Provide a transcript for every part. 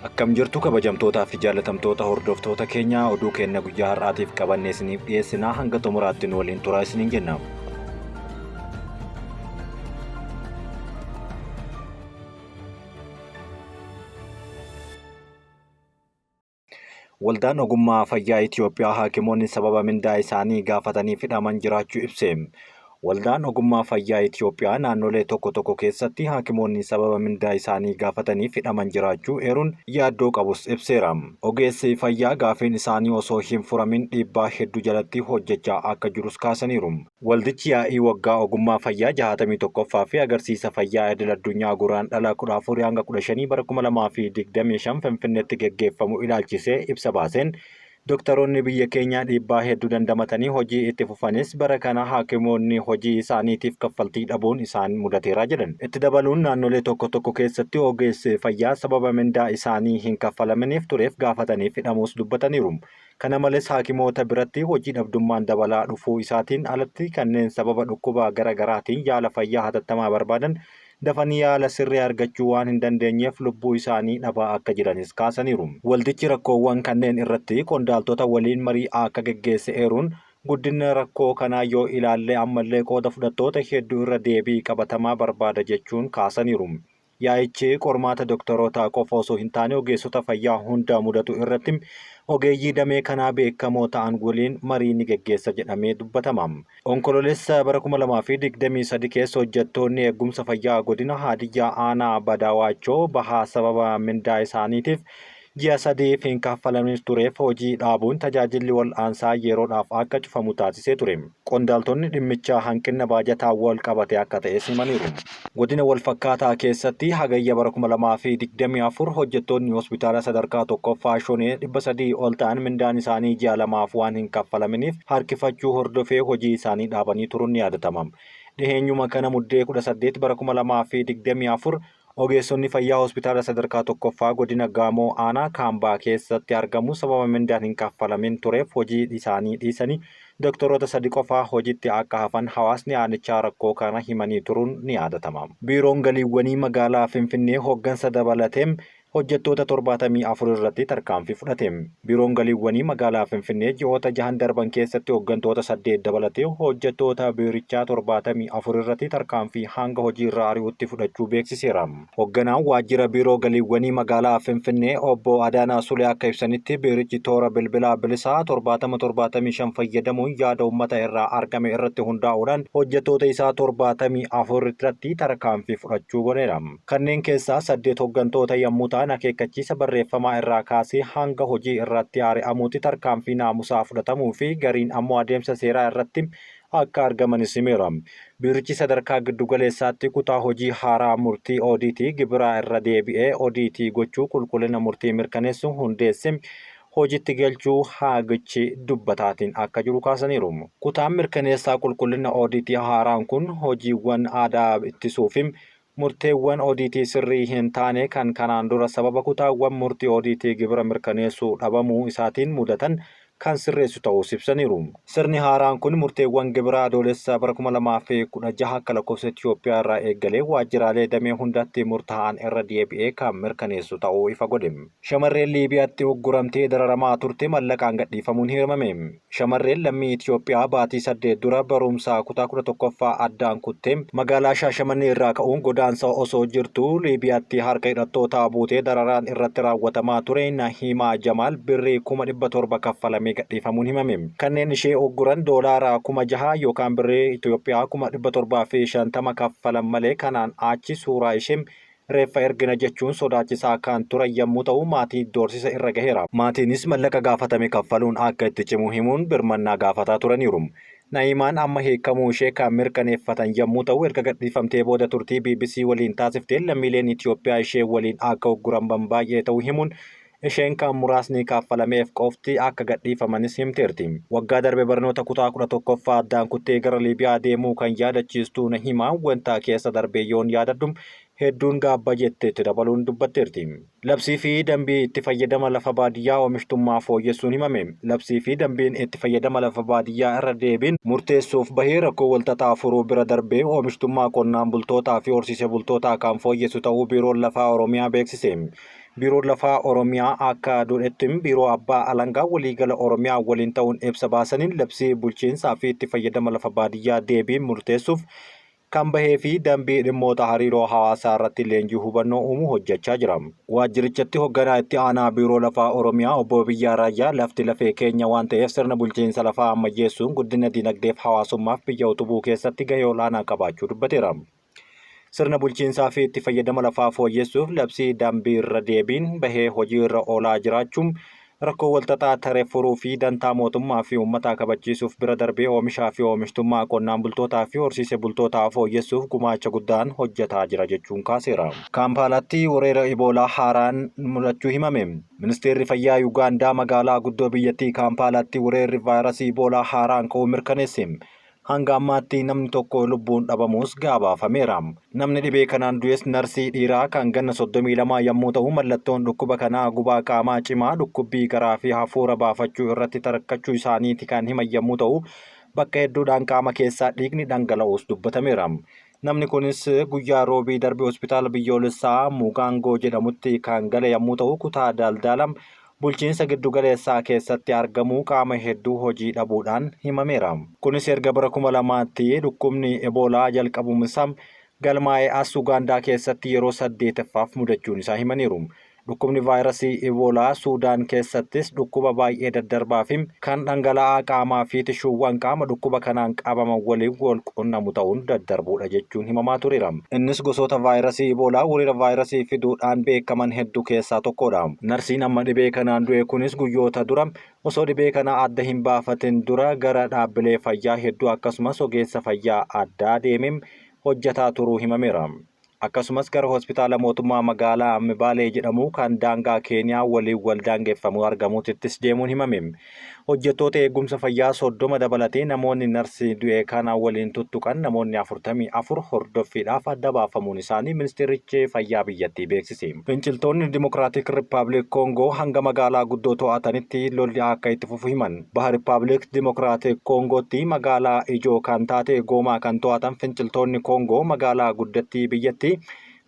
Akkam jirtu kabajamtootaa fi jaalatamtoota hordoftoota keenyaa oduu keenya guyyaa har'aatiif qabannee isiniif dhiyeessinaa hanga xumuraatti nu waliin turaa isiniin jenna. Waldaan ogummaa fayyaa Itoophiyaa haakimoonni sababa mindaa isaanii gaafatanii hidhaman jiraachuu ibse. Waldaan ogummaa fayyaa Itoophiyaa naannolee tokko tokko keessatti haakimoonni sababa mindaa isaanii gaafatanii hidhaman jiraachuu eeruun yaaddoo qabus ibseera. Ogeessi fayyaa gaafiin isaanii osoo hin furamin dhiibbaa hedduu jalatti hojjechaa akka jirus kaasaniiru. Waldichi yaa'ii waggaa ogummaa fayyaa 61ffaa fi agarsiisa fayyaa idil-addunyaa guraandhala 14 hanga 15 bara 2025 Finfinneetti geggeeffamu ilaalchisee ibsa baaseen Doktoroonni biyya keenyaa dhiibbaa hedduu dandamatanii hojii itti fufanis bara kana haakimoonni hojii isaaniitiif kaffaltii dhabuun isaan mudateera jedhan. Itti dabaluun naannolee tokko tokko keessatti ogeessi fayyaa sababa mindaa isaanii hin kaffalamaniif tureef gaafataniif hidhamuus dubbataniiru. Kana malees haakimoota biratti hojii dhabdummaan dabalaa dhufuu isaatiin alatti kanneen sababa dhukkuba garaagaraatiin yaala fayyaa hatattamaa barbaadan dafanii yaala sirrii argachuu waan hin dandeenyeef lubbuu isaanii dhabaa akka jiranis kaasaniiru. Waldichi rakkoowwan kanneen irratti qondaaltota waliin marii akka geggeesse eeruun guddina rakkoo kanaa yoo ilaalle ammallee qooda fudhattoota hedduu irra deebii qabatamaa barbaada jechuun kaasaniiru. Yaa'ichi qormaata doktoroota qofa osoo hin taane ogeessota fayyaa hunda mudatu irratti ogeeyyii damee kanaa beekamoo ta'an waliin marii ni geggeessa jedhamee dubbatama. Onkololeessa bara 2023 keessa hojjettoonni eegumsa fayyaa godina Haadiyyaa Aanaa Badawaachoo bahaa sababa mindaa isaaniitiif ji'a 3 hin kaffalamin tureef hojii dhaabuun tajaajilli wal'aansaa yeroodhaaf akka cufamu taasisee ture. Qondaaltonni dhimmichaa hanqina baajataa wal qabate akka ta'e himaniiru. Godina wal fakkaataa keessatti hagayya bara 2024 hojjettoonni hospitaala sadarkaa tokkoffaa Shonee 300 ol ta'an mindaan isaanii ji'a 2 waan hin kaffalaminiif harkifachuu hordofee hojii isaanii dhaabanii turuun ni yaadatama. Dhiheenyuma kana muddee 18 bara 2024 ogeessonni fayyaa hospitaala sadarkaa tokkoffaa godina Gaamoo Aanaa Kaambaa keessatti argamu sababa mindaan hin kaffalamin tureef hojii isaanii dhiisanii doktoroota 3 qofaa hojiitti akka hafan hawaasni aanichaa rakkoo kana himanii turuun ni yaadatama. Biiroon galiiwwanii magaalaa Finfinnee hooggansa dabalatee hojjettoota 74 irratti tarkaanfii fudhate. Biiroon galiiwwanii magaalaa Finfinnee ji'oota 6 darban keessatti hooggantoota 8 dabalatee hojjettoota biirichaa 74 irratti tarkaanfii hanga hojii irraa ari'uutti fudhachuu beeksiseera. Hoogganaan waajjira biiroo galiiwwanii magaalaa Finfinnee obbo Adaanaa Sulee akka ibsanitti biirichi toora bilbilaa bilisaa 7075 fayyadamuun yaada uummata irraa argame irratti hundaa'uudhaan hojjettoota isaa 74 irratti tarkaanfii fudhachuu godheera. Kanneen keessaa 8 hooggantoota yommuu ta'an akeekkachiisa barreeffamaa irraa kaasee hanga hojii irratti ari'amuutti tarkaanfii naamusaa fudhatamuu fi gariin ammoo adeemsa seeraa irratti akka argamanis himeera. Biirichi sadarkaa giddugaleessaatti kutaa hojii haaraa murtii oodiitii gibiraa irra deebi'ee oodiitii gochuu qulqullina murtii mirkaneessu hundeesse hojiitti galchuu haagichi dubbataatiin akka jiru kaasaniiru. Kutaan mirkaneessaa qulqullina oodiitii haaraan kun hojiiwwan aadaa ittisuufi murteewwan oodiitii sirrii hin taane kan kanaan dura sababa kutaawwan murtii oodiitii gibira mirkaneessuu dhabamuu isaatiin mudatan kan sirreessu ta'uu ibsaniiru. Sirni haaraan kun murteewwan gibiraa adoolessa bara 2016 akka lakkoofsa Itoophiyaa irraa eegalee waajjiraalee damee hundatti murtaa'an irra deebi'ee kan mirkaneessu ta'uu ifa godhe. Shamarreen Liibiyaatti ugguramtee dararamaa turte mallaqaan gadhiifamuun himame. Shamarreen lammii Itoophiyaa baatii 8 dura barumsaa kutaa 11ffaa addaan kuttee magaalaa Shaashamannee irraa ka'uun godaansa osoo jirtu Liibiyaatti harka hidhattootaa buutee dararaan irratti raawwatamaa ture Nahimaa Jamaal birrii 700 kaffalamee gadhiifamuun himame. Kanneen ishee ugguran doolaara 6,000 yookaan birrii Itoophiyaa 750 kaffalan malee kanaan achi suuraa ishee reeffa ergina jechuun sodaachisaa kan turan yommuu ta'u maatii doorsisa irra gaheera. Maatiinis mallaqa gaafatame kaffaluun akka itti cimu himuun birmannaa gaafataa turaniiru. Nahimaan amma hiikamuu ishee kan mirkaneeffatan yommuu ta'u erga gadhiifamtee booda turtii BBC waliin taasiftee lammiileen Itoophiyaa ishee waliin akka ugguraman baay'ee ta'uu himuun isheen kan muraasni kaffalameef qofti akka gadhiifamanis himteerti. Waggaa darbe barnoota kutaa 11ffaa addaan kuttee gara Liibiyaa deemuu kan yaadachiistu Nahimaan wanta keessa darbee yoon yaadadhu hedduun gaabba jetteetti dabaluun dubbatteerti. Labsii fi dambii itti fayyadama lafa baadiyyaa oomishtummaa fooyyessuun himame. Labsii fi dambiin itti fayyadama lafa baadiyyaa irra deebiin murteessuuf bahee rakkoo walxaxaa furuu bira darbee oomishtummaa qonnaan bultootaa fi horsiisee bultootaa kan fooyyessu ta'uu biiroon lafaa Oromiyaa beeksise. Biiroon lafaa Oromiyaa akka duudhetti biiroo abbaa alangaa waliigala Oromiyaa waliin ta'uun ibsa baasaniin labsii bulchiinsaa fi itti fayyadama lafa baadiyyaa deebiin murteessuuf kan bahee fi dambii dhimmoota hariiroo hawaasaa irratti leenjii hubannoo uumuu hojjechaa jira. Waajjirichatti hoogganaa itti aanaa biiroo lafaa Oromiyaa obbo Biyyaa Raayyaa lafti lafee keenya waan ta'eef sirna bulchiinsa lafaa ammayyeessuun guddina dinagdeef hawaasummaaf biyya utubuu keessatti gahee olaanaa qabaachuu dubbateera. Sirna bulchiinsaa fi itti fayyadama lafaa fooyyessuuf labsii dambii irra deebiin bahee hojii irra oolaa jiraachuun rakkoo walxaxaa taree furuu fi dantaa mootummaa fi uummataa kabachiisuuf bira darbee oomishaa fi oomishtummaa qonnaan bultootaa fi horsiisee bultootaa fooyyessuuf gumaacha guddaan hojjetaa jira jechuun kaaseera. Kaampaalaatti weerara Iboolaa haaraan mul'achuu himame. Ministeerri Fayyaa Yuugaandaa magaalaa guddoo biyyattii Kaampaalaatti weerarri vaayirasii Iboolaa haaraan ka'uu mirkaneesse. Hanga ammaatti namni tokko lubbuun dhabamuus gabaafameera. Namni dhibee kanaan du'es narsii dhiiraa kan ganna 32 yommuu ta'u mallattoon dhukkuba kanaa gubaa qaamaa cimaa, dhukkubbii garaa fi hafuura baafachuu irratti tarkaachuu isaaniiti kan himan yommuu ta'u bakka hedduudhaan qaama keessaa dhiigni dhangala'uus dubbatameera. Namni kunis guyyaa roobii darbe hospitaala biyyoolessaa Mugaangoo jedhamutti kan gale yommuu ta'u kutaa Daldaalam bulchiinsa giddugaleessaa keessatti argamu qaama hedduu hojii dhabuudhaan himameera. Kunis erga bara 2000tti dhukkubni Eboolaa jalqabuunsaa galmaa'ee as Ugaandaa keessatti yeroo 8ffaaf mudachuun isaa himaniiru. Dhukkubni vaayirasii Eboolaa Suudaan keessattis dhukkuba baay'ee daddarbaa fi kan dhangala'aa qaamaa fi tishuuwwan qaama dhukkuba kanaan qabaman waliin wal qunnamu ta'uun daddarbuudha jechuun himamaa tureera. Innis gosoota vaayirasii Eboolaa weerara vaayirasii fiduudhaan beekaman hedduu keessaa tokkodha. Narsiin amma dhibee kanaan du'e kunis guyyoota dura osoo dhibee kana adda hin baafatin dura gara dhaabbilee fayyaa hedduu akkasumas ogeessa fayyaa addaa deemee hojjetaa turuu himameera. Akkasumas gara hospitaala mootummaa magaalaa Mbaalee jedhamu kan daangaa Keeniyaa waliin wal daangeffamu argamuttis deemuun himame. Hojjettoota eegumsa fayyaa 30 dabalatee namoonni narsii du'e kana waliin tuttuqan namoonni 44 hordoffiidhaaf adda baafamuun isaanii ministeerichi fayyaa biyyattii beeksise. Finciltoonni Dimokiraatik Rippaabilik Koongoo hanga magaalaa guddoo to'atanitti lolli akka itti fufu himan. Baha Rippaabilik Dimokiraatik Koongootti magaalaa ijoo kan taate Goomaa kan to'atan finciltoonni Koongoo magaalaa guddattii biyyattii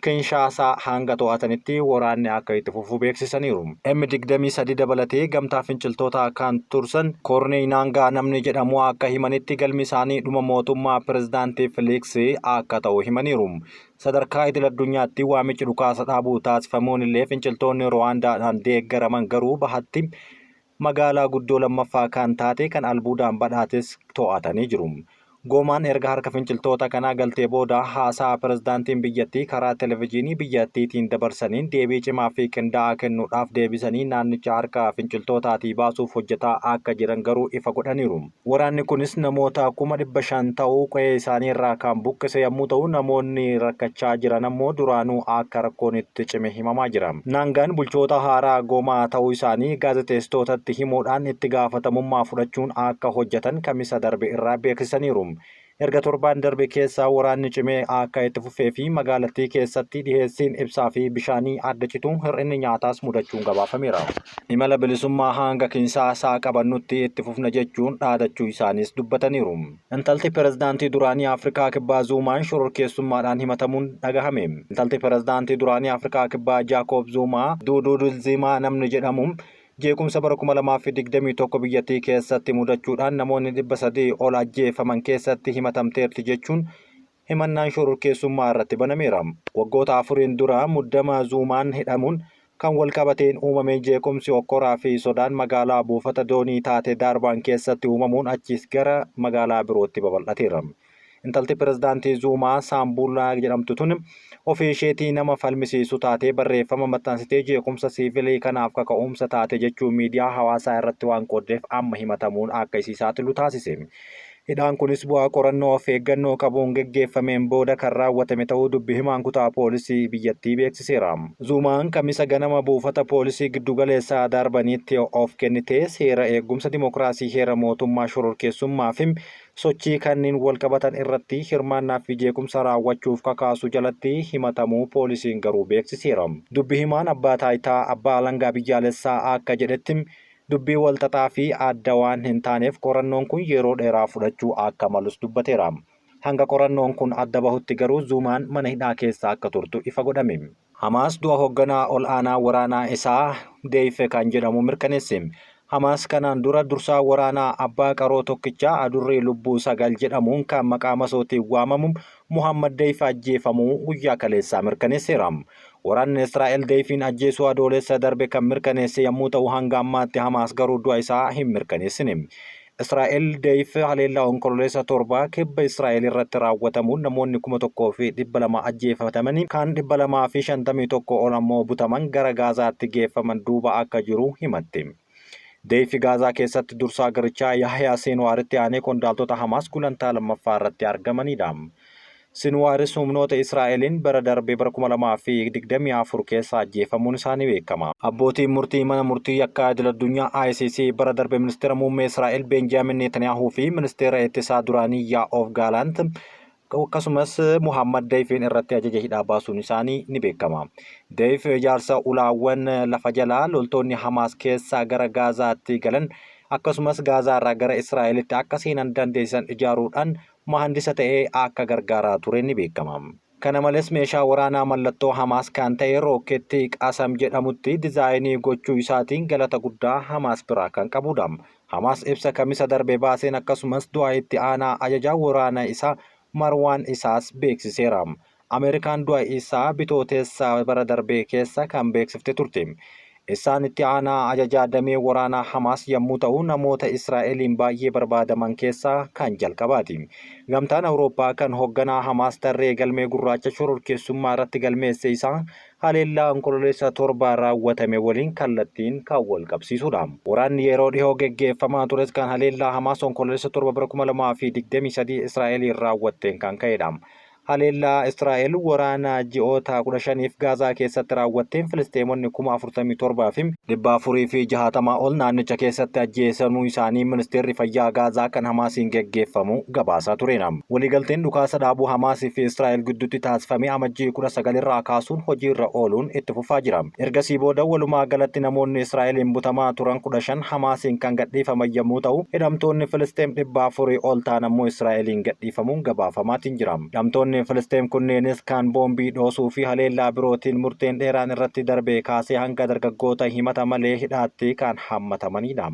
Kinshaasaa hanga to'atanitti waraanni akka itti fufu beeksisaniiru. M23 dabalatee gamtaa finciltoota kan tursan Koorneey Naangaa namni jedhamu akka himanitti galmi isaanii dhuma mootummaa pirezidaantii Filiks akka ta'u himaniiru. Sadarkaa idil addunyaatti waamichi dhukaasa dhaabuu taasifamuun illee finciltoonni Ruwaandaadhaan deeggaraman garuu bahatti magaalaa guddoo lammaffaa kan taate kan albuudaan badhaates to'atanii jiru. Goomaan erga harka finciltoota kanaa galtee booda haasaa pirezidaantiin biyyattii karaa televezyiinii biyyattiitiin dabarsaniin deebii cimaa fi qindaa'aa kennuudhaaf deebisanii naannicha harka finciltootaatii baasuuf hojjetaa akka jiran garuu ifa godhaniiru. Waraanni kunis namoota 500 ta'uu qe'ee isaanii irraa kan buqqise yommuu ta'u namoonni rakkachaa jiran ammoo duraanuu akka rakkoon itti cime himamaa jira. Naangaan bulchoota haaraa Goomaa ta'uu isaanii gaazexeessitootatti himuudhaan itti gaafatamummaa fudhachuun akka hojjetan kamisa darbe irraa beeksisaniiru. Erga torbaan darbe keessaa waraanni cimee akka itti fufee fi magaalattii keessatti dhiheessiin ibsaa fi bishaanii adda cituun hir'inni nyaataas mudachuun gabaafameera. Imala bilisummaa hanga Kinshaasaa qabannutti itti fufna jechuun dhaadachuu isaanis dubbataniiru. Intalti pirezidaantii duraanii Afrikaa Kibbaa Zuumaan shororkeessummaadhaan himatamuun dhagahame. Intalti pirezidaantii duraanii Afrikaa Kibbaa Jaakob Zuumaa Duuduu Dilziimaa namni jedhamu jeequmsa bara 2021 biyyattii keessatti mudachuudhaan namoonni 300 ol ajjeefaman keessatti himatamteerti jechuun himannaan shororkeessummaa irratti banameera. Waggoota 4 dura muddama Zuumaan hidhamuun kan wal qabateen uumamee jeequmsi okkoraa fi sodaan magaalaa buufata doonii taate Daarbaan keessatti uumamuun achiis gara magaalaa birootti babal'ateera. Intalti pirezidaantii Zuumaa Saambuulaa jedhamtu tun ofii isheetii nama falmisiisu taatee barreeffama maxxansitee jeequmsa siivilii kanaaf kaka'umsa taate jechuun miidiyaa hawaasaa irratti waan qooddeef amma himatamuun akka isii saaxilu taasise. Hidhaan kunis bu'aa qorannoo of eeggannoo qabuun geggeeffameen booda kan raawwatame ta'uu dubbi himaan kutaa poolisii biyyattii beeksiseera. Zuumaan kamisa ganama buufata poolisii giddugaleessaa Daarbaniitti of kennitee seera eegumsa dimokiraasii heera mootummaa shororkeessummaa fi sochii kanneen wal qabatan irratti hirmaannaa fi jeequmsa raawwachuuf kakaasu jalatti himatamuu poolisiin garuu beeksiseera. Dubbi himaan abbaa taayitaa abbaa alangaa biyyaalessaa akka jedhetti dubbii walxaxaa fi adda waan hin taaneef qorannoon kun yeroo dheeraa fudhachuu akka malus dubbateera. Hanga qorannoon kun adda bahutti garuu Zuumaan mana hidhaa keessa akka turtu ifa godhame. Hamaas du'a hoogganaa ol aanaa waraanaa isaa Deif kan jedhamu mirkaneesse. Hamaas kanaan dura dursaa waraanaa abbaa qaroo tokkichaa Adurree Lubbuu Sagal jedhamuun kan maqaa masootiin waamamu Muhammad Deif ajjeefamuu guyyaa kaleessaa mirkaneesseera. Waraanni Israa'el Deifin ajjeesuu adoolessa darbe kan mirkaneesse yommuu ta'u hanga ammaatti Hamaas garuu du'a isaa hin mirkaneessine. Israa'el Deif haleellaa onkololeessa 7 kibba Israa'el irratti raawwatamuun namoonni 1,200 ajjeefatamanii kan 251 ol ammoo butaman gara Gaazaatti geeffaman duuba akka jiru himatte. Deif Gaazaa keessatti dursaa garichaa Yahyaa Sinwaaritti aanee qondaaltota Hamaas gulantaa lammaffaa irratti argamanidha. Sinwaaris humnoota Israa'eliin bara darbee bara 2024 keessa ajjeefamuun isaanii beekama. Abbootiin murtii mana murtii yakkaa idil-addunyaa ICC bara darbee ministeera muummee Israa'el Benjaamin Netanyaahuu fi ministeera ittisaa duraanii Yo'av Gaalant akkasumas Muhammad Deifin irratti ajaja hidhaa baasuun isaanii ni beekama. Deif ijaarsa ulaawwan lafa jalaa loltoonni Hamaas keessaa gara Gaazaatti galan akkasumas Gaazaa irraa gara Israa'elitti akka seenan dandeessisan ijaaruudhaan mahandisa ta'ee akka gargaaraa ture ni beekama. Kana malees meeshaa waraanaa mallattoo Hamaas kan ta'e rookeettii Qasam jedhamutti dizaayinii gochuu isaatiin galata guddaa Hamaas biraa kan qabudha. Hamaas ibsa kamisa darbe baaseen akkasumas du'a itti aanaa ajajaa waraanaa isaa Marwaan isaas beeksiseera. Ameerikaan du'a isaa bitooteessa bara darbee keessa kan beeksifte turte. Isaan itti aanaa ajajaa damee waraanaa Hamaas yommuu ta'u namoota Israa'eliin baay'ee barbaadaman keessaa kan jalqabaati. Gamtaan Awurooppaa kan hoogganaa Hamaas tarree galmee gurraacha shororkeessummaa irratti galmeesse isaa haleellaa onkololeessa 7 raawwatame waliin kallattiin kan wal qabsiisudha. Waraanni yeroo dhihoo geggeeffamaa tures kan haleellaa Hamaas onkololeessa 7 bara 2023 Israa'eliin raawwatteen kan ka'edha. Haleellaa Israa'el waraana ji'oota 15f Gaazaa keessatti raawwatteen Filisteemonni 47,000 fi 460 ol naannicha keessatti ajjeesamuu isaanii ministeerri fayyaa Gaazaa kan Hamaasiin geggeeffamu gabaasaa tureera. Waliigalteen dhukaasa dhaabuu Hamaasii fi Israa'el gidduutti taasifame amajjii 19 irraa kaasuun hojiirra ooluun itti fufaa jira. Ergasii booda walumaa galatti namoonni Israa'eliin butamaa turan 15 Hamaasiin kan gadhiifaman yommuu ta'u hidhamtoonni Filisteem 400 ol ta'an ammoo Israa'eliin gadhiifamuun gabaafamaatiin jira. Filisteem kunneenis kan boombii dhoosuu fi haleellaa birootiin murteen dheeraan irratti darbee kaasee hanga dargaggoota himata malee hidhaatti kan hammatamanidha.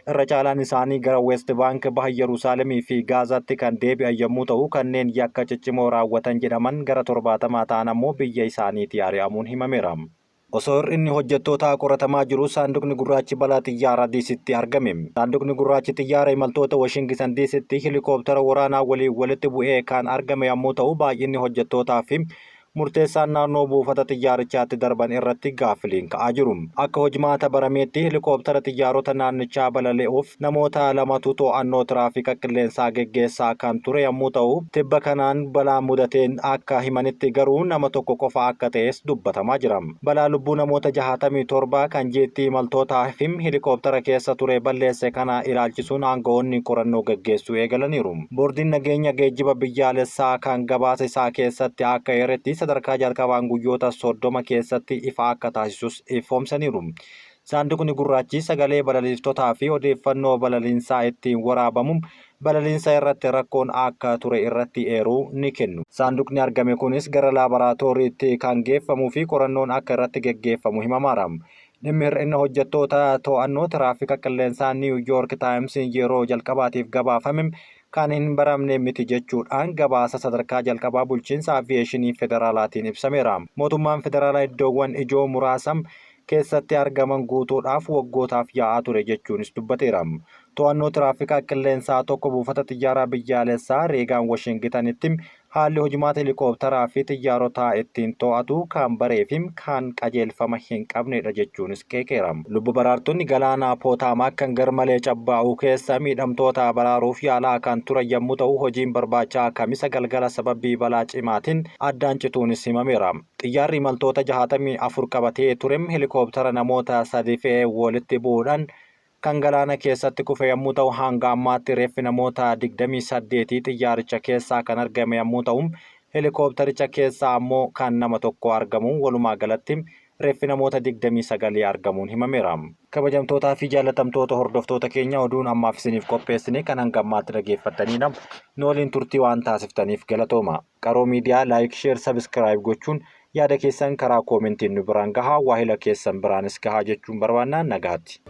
Irra caalaan isaanii gara West Bank baha Yerusaalemii fi Gaazaatti kan deebi'an yommuu ta'u kanneen yakka ciccimoo raawwatan jedhaman gara 70 ta'an ammoo biyya isaaniitii ari'amuun himameera. Osoo inni hojjettoota qoratamaa jiru saanduqni gurraachi balaa xiyyaaraa Diisitti argame. Saanduqni gurraachi xiyyaara imaltoota Washington Diisitti helikooптara waraanaa waliin walitti bu'ee kan argame yommuu ta'u baay'inni hojjettootaa fi murteessaan naannoo buufata xiyyaarichaatti darban irratti gaaffileen ka'aa jiru. Akka hojimaata barameetti helikooптara xiyyaarota naannichaa balali'uuf namoota 2tu to'annoo tiraafika qilleensaa geggeessaa kan ture yommuu ta'u tibba kanaan balaa mudateen akka himanitti garuu nama tokko qofa akka ta'es dubbatamaa jira. Balaa lubbuu namoota 67 kan jeettii imaltootaa fi helikooптara keessa ture balleesse kana ilaalchisuun aangawoonni qorannoo geggeessuu eegalaniiru. Boordiin nageenya geejjiba biyyaalessaa kan gabaasa isaa keessatti akka eeretti sadarkaa jalqabaan guyyoota 30 keessatti ifa akka taasisus ifoomsaniiru. Saanduqni gurraachi sagalee balaliiftootaa fi odeeffannoo balaliinsaa ittiin waraabamu balaliinsa irratti rakkoon akka ture irratti eeruu ni kennu. Saanduqni argame kunis gara laaboraatooriitti kan geeffamuu fi qorannoon akka irratti geggeeffamu himamaara. Dhimmi hir'ina hojjettoota to'annoo tiraafika qilleensaa New York Times yeroo jalqabaatiif gabaafame kan hin baramne miti jechuudhaan gabaasa sadarkaa jalqabaa bulchiinsa aviyeeshinii federaalaatiin ibsameera. Mootummaan federaalaa iddoowwan ijoo muraasa keessatti argaman guutuudhaaf waggootaaf yaa'aa ture jechuunis dubbateera. To'annoo tiraafikaa qilleensaa tokko buufata xiyyaaraa biyyaalessaa Reegaan Washingtonitti haalli hojimaata helikoophtaraa fi xiyyaarotaa ittiin to'atu kan baree fi kan qajeelfama hin qabnedha jechuunis qeeqeera. Lubbu baraartonni galaana Pootamaa kan garmalee cabbaa'uu keessa miidhamtoota baraaruuf yaalaa kan turan yommuu ta'u hojiin barbaachaa kamisa galgala sababii balaa cimaatiin addaan cituunis himameera. Xiyyaarri imaltoota 64 qabatee ture helikoophitara namoota 3 fe'ee walitti bu'uudhaan kan galaana keessatti kufe yommuu ta'u hanga ammaatti reeffi namoota 28 xiyyaaricha keessaa kan argame yommuu ta'u helikoophitaricha keessaa ammoo kan nama tokko argamu walumaa galatti reeffi namoota 29 argamuun himameera. Kabajamtootaa fi jaalatamtoota hordoftoota keenya oduun ammaaf isiniif qopheessine kan hanga ammaatti dhaggeeffattanidha. Nu waliin turtii waan taasiftaniif galatooma. Qaroo miidiyaa laayik, sheer, sabiskiraayib gochuun yaada keessan karaa koomentiin nu biraan gahaa, waahila keessan biraanis gahaa jechuun barbaannaan nagaatti.